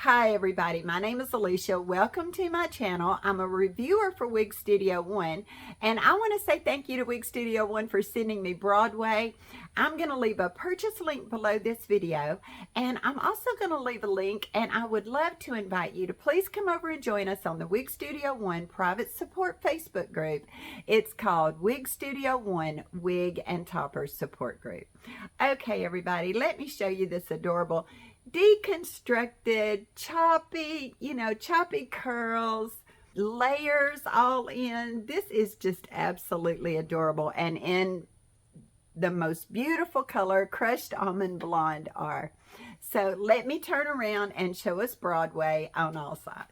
Hi everybody, my name is Alicia. Welcome to my channel. I'm a reviewer for Wig Studio One, and I want to say thank you to Wig Studio One for sending me Broadway. I'm going to leave a purchase link below this video, and I'm also going to leave a link, and I would love to invite you to please come over and join us on the Wig Studio One private support Facebook group. It's called Wig Studio One Wig and Toppers Support Group. Okay everybody, let me show you this adorable deconstructed, choppy, choppy curls, layers all in. This is just absolutely adorable and in the most beautiful color, Crushed Almond Blonde-R. So let me turn around and show us Broadway on all sides.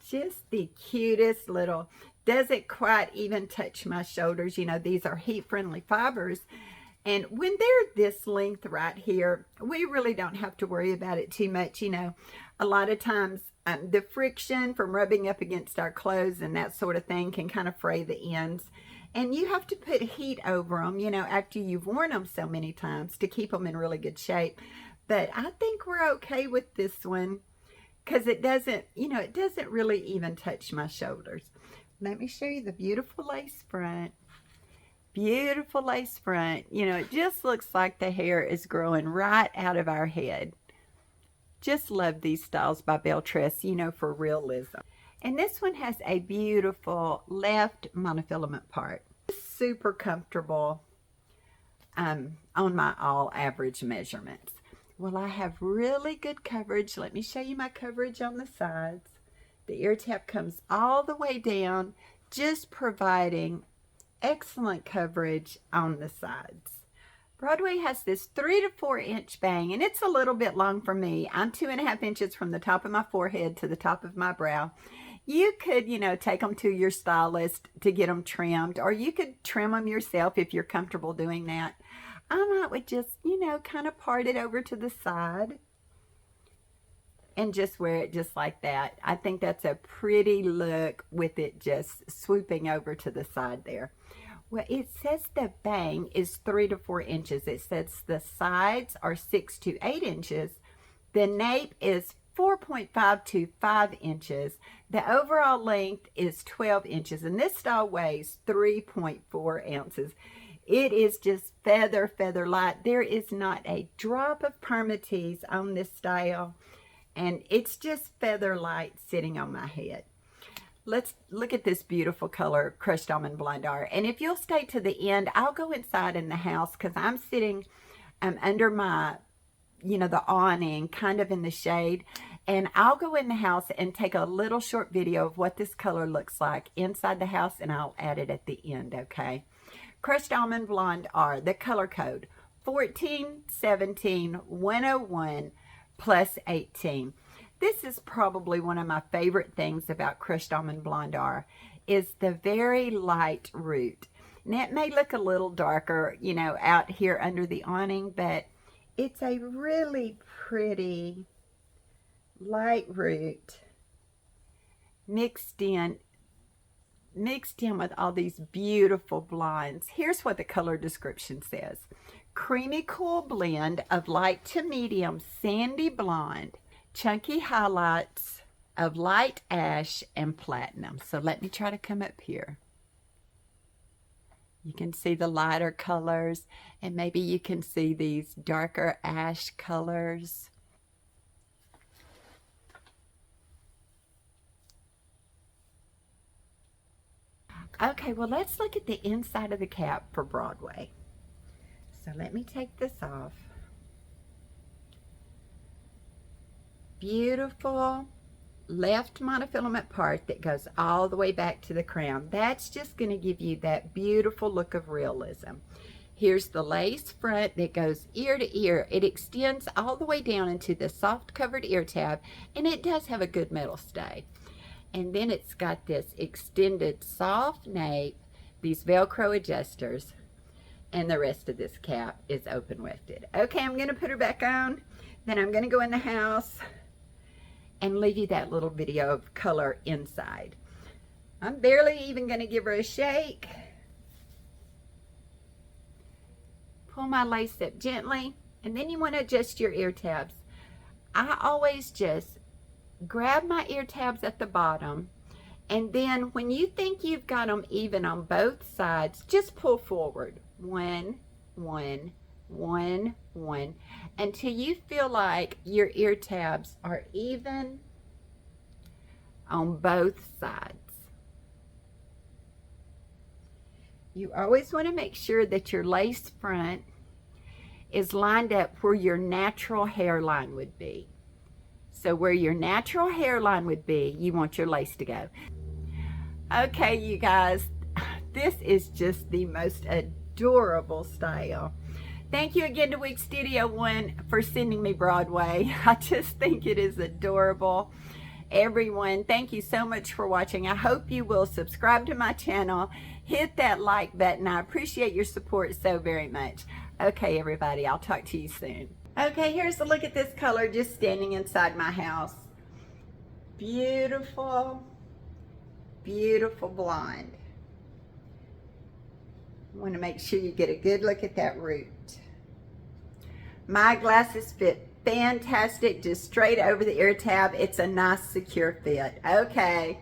Just the cutest little, doesn't quite even touch my shoulders. These are heat-friendly fibers. And when they're this length right here, we really don't have to worry about it too much. A lot of times the friction from rubbing up against our clothes and that sort of thing can kind of fray the ends. And you have to put heat over them, after you've worn them so many times to keep them in really good shape. But I think we're okay with this one, because it doesn't, it doesn't really even touch my shoulders. Let me show you the beautiful lace front. Beautiful lace front. It just looks like the hair is growing right out of our head. Just love these styles by BelleTress, for realism. And this one has a beautiful left monofilament part. Super comfortable on my all average measurements. Well, I have really good coverage. Let me show you my coverage on the sides. The ear tab comes all the way down, just providing excellent coverage on the sides. Broadway has this 3 to 4 inch bang, and it's a little bit long for me. I'm 2.5 inches from the top of my forehead to the top of my brow. You could, take them to your stylist to get them trimmed, or you could trim them yourself if you're comfortable doing that. I would just, kind of part it over to the side and just wear it just like that. I think that's a pretty look with it just swooping over to the side there. Well, it says the bang is 3 to 4 inches. It says the sides are 6 to 8 inches. The nape is 4.5 to 5 inches. The overall length is 12 inches, and this style weighs 3.4 ounces. It is just feather light. There is not a drop of permatease on this style, and it's just feather light sitting on my head. Let's look at this beautiful color, Crushed Almond Blonde-R. And if you'll stay to the end, I'll go inside in the house because I'm sitting under my, the awning, kind of in the shade. And I'll go in the house and take a little short video of what this color looks like inside the house, and I'll add it at the end, okay? Crushed Almond Blonde-R, the color code 1417101 plus 18. This is probably one of my favorite things about Crushed Almond Blonde-R is the very light root. Now it may look a little darker, out here under the awning, but it's a really pretty light root mixed in with all these beautiful blondes. Here's what the color description says. Creamy cool blend of light to medium sandy blonde, chunky highlights of light ash and platinum. So let me try to come up here. You can see the lighter colors, and maybe you can see these darker ash colors. Okay, well, let's look at the inside of the cap for Broadway. So let me take this off. Beautiful left monofilament part that goes all the way back to the crown. That's just going to give you that beautiful look of realism. Here's the lace front that goes ear to ear. It extends all the way down into the soft covered ear tab, and it does have a good metal stay. And then it's got this extended soft nape, these Velcro adjusters, and the rest of this cap is open wefted. Okay, I'm going to put her back on. Then I'm going to go in the house and leave you that little video of color inside. I'm barely even going to give her a shake. Pull my lace up gently, and then you want to adjust your ear tabs. I always just grab my ear tabs at the bottom, and then when you think you've got them even on both sides, just pull forward. One, one, one, one, until you feel like your ear tabs are even on both sides. You always want to make sure that your lace front is lined up where your natural hairline would be. So where your natural hairline would be, you want your lace to go. Okay, you guys, this is just the most adorable style. Thank you again to Wig Studio One for sending me Broadway. I just think it is adorable. Everyone, thank you so much for watching. I hope you will subscribe to my channel. Hit that like button. I appreciate your support so very much. Okay, everybody, I'll talk to you soon. Okay, here's a look at this color just standing inside my house. Beautiful, beautiful blonde. I want to make sure you get a good look at that root. My glasses fit fantastic, just straight over the ear tab. It's a nice, secure fit. Okay.